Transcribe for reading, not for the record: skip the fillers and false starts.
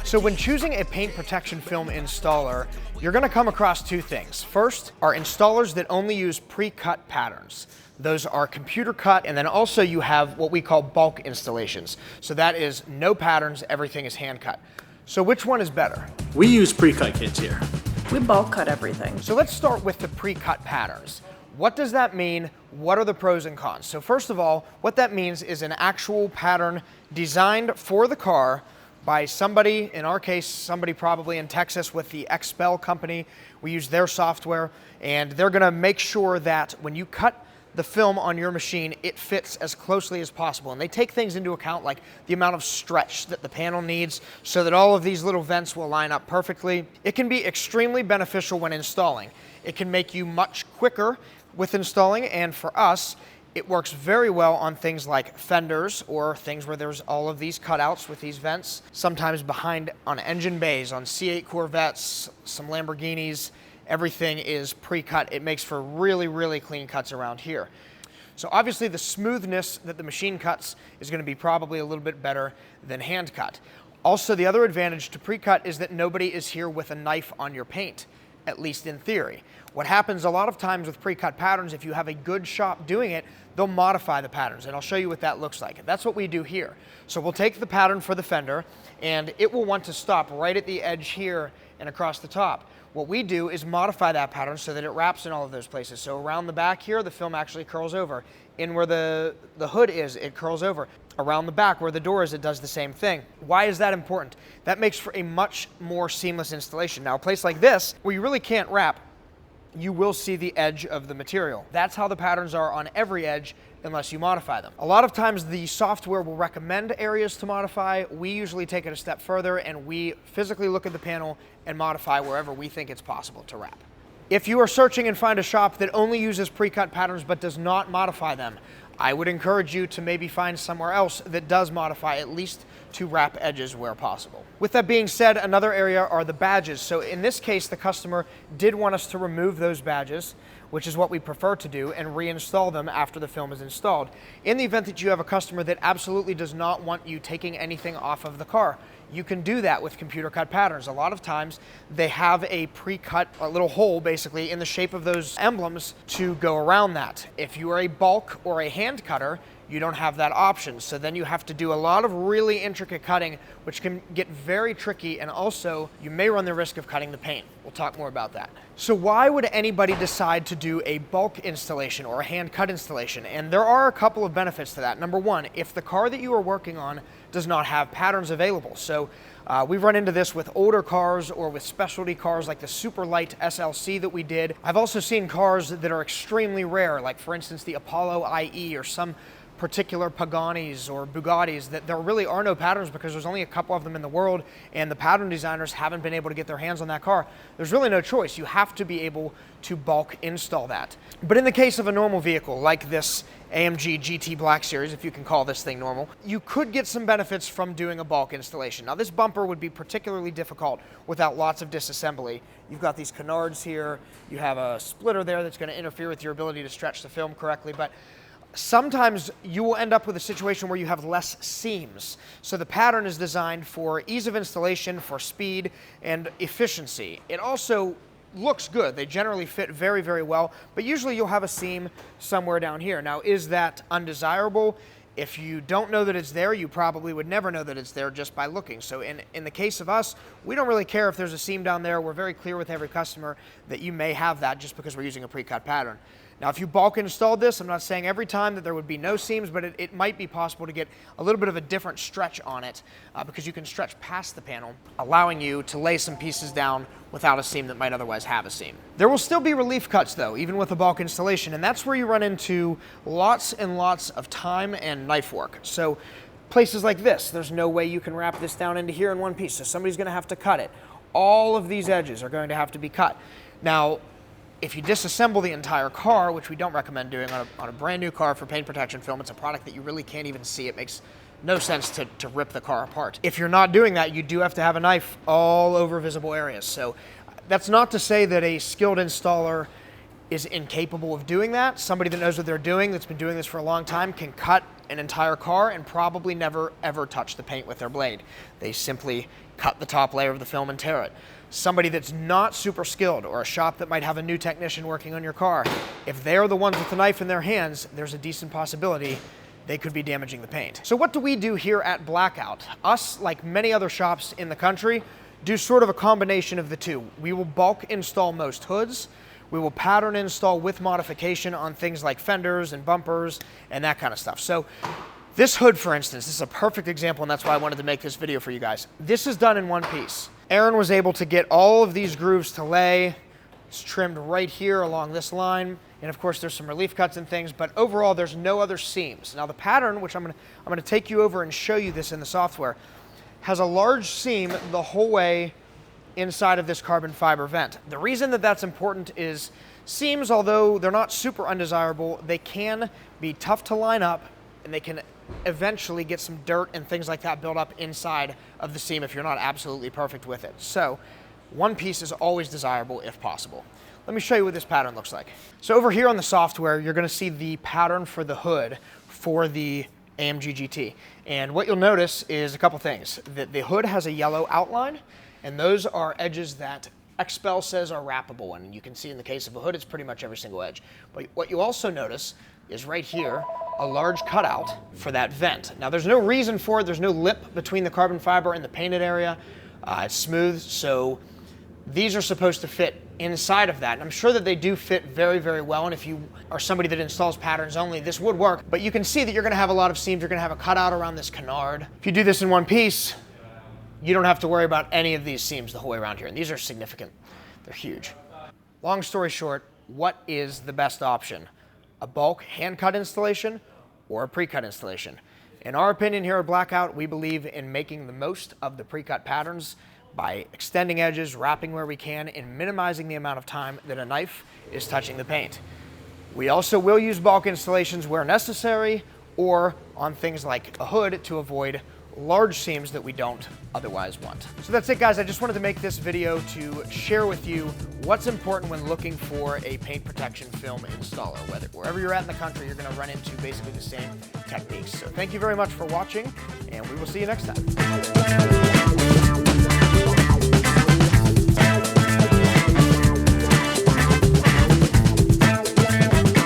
So when choosing a paint protection film installer, you're gonna come across two things. First are installers that only use pre-cut patterns. Those are computer cut, and then also you have what we call bulk installations. So that is no patterns, everything is hand cut. So which one is better? We use pre-cut kits here. We bulk cut everything. So let's start with the pre-cut patterns. What does that mean? What are the pros and cons? So first of all, what that means is an actual pattern designed for the car by somebody, in our case, somebody probably in Texas with the XPEL company. We use their software, and they're gonna make sure that when you cut the film on your machine, it fits as closely as possible. And they take things into account like the amount of stretch that the panel needs so that all of these little vents will line up perfectly. It can be extremely beneficial when installing. It can make you much quicker with installing, and for us, it works very well on things like fenders or things where there's all of these cutouts with these vents. Sometimes behind on engine bays, on C8 Corvettes, some Lamborghinis, everything is pre-cut. It makes for really, really clean cuts around here. So obviously the smoothness that the machine cuts is gonna be probably a little bit better than hand cut. Also, the other advantage to pre-cut is that nobody is here with a knife on your paint, at least in theory. What happens a lot of times with pre-cut patterns, if you have a good shop doing it, they'll modify the patterns, and I'll show you what that looks like. That's what we do here. So we'll take the pattern for the fender, and it will want to stop right at the edge here and across the top. What we do is modify that pattern so that it wraps in all of those places. So around the back here, the film actually curls over. In where the hood is, it curls over. Around the back where the door is, it does the same thing. Why is that important? That makes for a much more seamless installation. Now, a place like this, where you really can't wrap, you will see the edge of the material. That's how the patterns are on every edge unless you modify them. A lot of times the software will recommend areas to modify. We usually take it a step further and we physically look at the panel and modify wherever we think it's possible to wrap. If you are searching and find a shop that only uses pre-cut patterns but does not modify them, I would encourage you to maybe find somewhere else that does modify, at least to wrap edges where possible. With that being said, another area are the badges. So in this case, the customer did want us to remove those badges, which is what we prefer to do, and reinstall them after the film is installed. In the event that you have a customer that absolutely does not want you taking anything off of the car, you can do that with computer cut patterns. A lot of times they have a pre-cut, a little hole basically in the shape of those emblems to go around that. If you are a bulk or a hand cutter, you don't have that option. So then you have to do a lot of really intricate cutting, which can get very tricky, and also you may run the risk of cutting the paint. We'll talk more about that. So why would anybody decide to do a bulk installation or a hand cut installation? And there are a couple of benefits to that. Number one, if the car that you are working on does not have patterns available. So we've run into this with older cars or with specialty cars like the super light SLC that we did. I've also seen cars that are extremely rare, like for instance the Apollo IE or some particular Paganis or Bugattis, that there really are no patterns because there's only a couple of them in the world and the pattern designers haven't been able to get their hands on that car. There's really no choice. You have to be able to bulk install that. But in the case of a normal vehicle like this AMG GT Black Series, if you can call this thing normal, you could get some benefits from doing a bulk installation. Now this bumper would be particularly difficult without lots of disassembly. You've got these canards here, you have a splitter there that's going to interfere with your ability to stretch the film correctly, but sometimes you will end up with a situation where you have less seams. So the pattern is designed for ease of installation, for speed, and efficiency. It also looks good. They generally fit very, very well, but usually you'll have a seam somewhere down here. Now, is that undesirable? If you don't know that it's there, you probably would never know that it's there just by looking. So in the case of us, we don't really care if there's a seam down there. We're very clear with every customer that you may have that just because we're using a pre-cut pattern. Now, if you bulk installed this, I'm not saying every time that there would be no seams, but it might be possible to get a little bit of a different stretch on it because you can stretch past the panel, allowing you to lay some pieces down without a seam that might otherwise have a seam. There will still be relief cuts though, even with a bulk installation, and that's where you run into lots and lots of time and knife work. So places like this, there's no way you can wrap this down into here in one piece, so somebody's gonna have to cut it. All of these edges are going to have to be cut. Now, if you disassemble the entire car, which we don't recommend doing on a brand new car for paint protection film, it's a product that you really can't even see. It makes no sense to rip the car apart. If you're not doing that, you do have to have a knife all over visible areas. So that's not to say that a skilled installer is incapable of doing that. Somebody that knows what they're doing, that's been doing this for a long time, can cut an entire car and probably never ever touch the paint with their blade. They simply cut the top layer of the film and tear it. Somebody that's not super skilled, or a shop that might have a new technician working on your car, if they're the ones with the knife in their hands, there's a decent possibility they could be damaging the paint. So what do we do here at Blackout? Us, like many other shops in the country, do sort of a combination of the two. We will bulk install most hoods. We will pattern install with modification on things like fenders and bumpers and that kind of stuff. So this hood, for instance, this is a perfect example, and that's why I wanted to make this video for you guys. This is done in one piece. Aaron was able to get all of these grooves to lay. It's trimmed right here along this line. And of course, there's some relief cuts and things, but overall, there's no other seams. Now the pattern, which I'm gonna take you over and show you this in the software, has a large seam the whole way inside of this carbon fiber vent. The reason that that's important is seams, although they're not super undesirable, they can be tough to line up, and they can eventually get some dirt and things like that built up inside of the seam if you're not absolutely perfect with it. So one piece is always desirable if possible. Let me show you what this pattern looks like. So over here on the software, you're gonna see the pattern for the hood for the AMG GT. And what you'll notice is a couple things. The hood has a yellow outline, and those are edges that XPEL says are wrappable. And you can see in the case of a hood, it's pretty much every single edge. But what you also notice is right here, a large cutout for that vent. Now there's no reason for it. There's no lip between the carbon fiber and the painted area. It's smooth, so these are supposed to fit inside of that. And I'm sure that they do fit very, very well. And if you are somebody that installs patterns only, this would work. But you can see that you're gonna have a lot of seams. You're gonna have a cutout around this canard. If you do this in one piece, you don't have to worry about any of these seams the whole way around here. And these are significant. They're huge. Long story short, what is the best option? A bulk hand-cut installation or a pre-cut installation? In our opinion here at Blackout, we believe in making the most of the pre-cut patterns by extending edges, wrapping where we can, and minimizing the amount of time that a knife is touching the paint. We also will use bulk installations where necessary, or on things like a hood to avoid large seams that we don't otherwise want. So that's it, guys. I just wanted to make this video to share with you what's important when looking for a paint protection film installer. Wherever you're at in the country, you're going to run into basically the same techniques. So thank you very much for watching, and we will see you next time.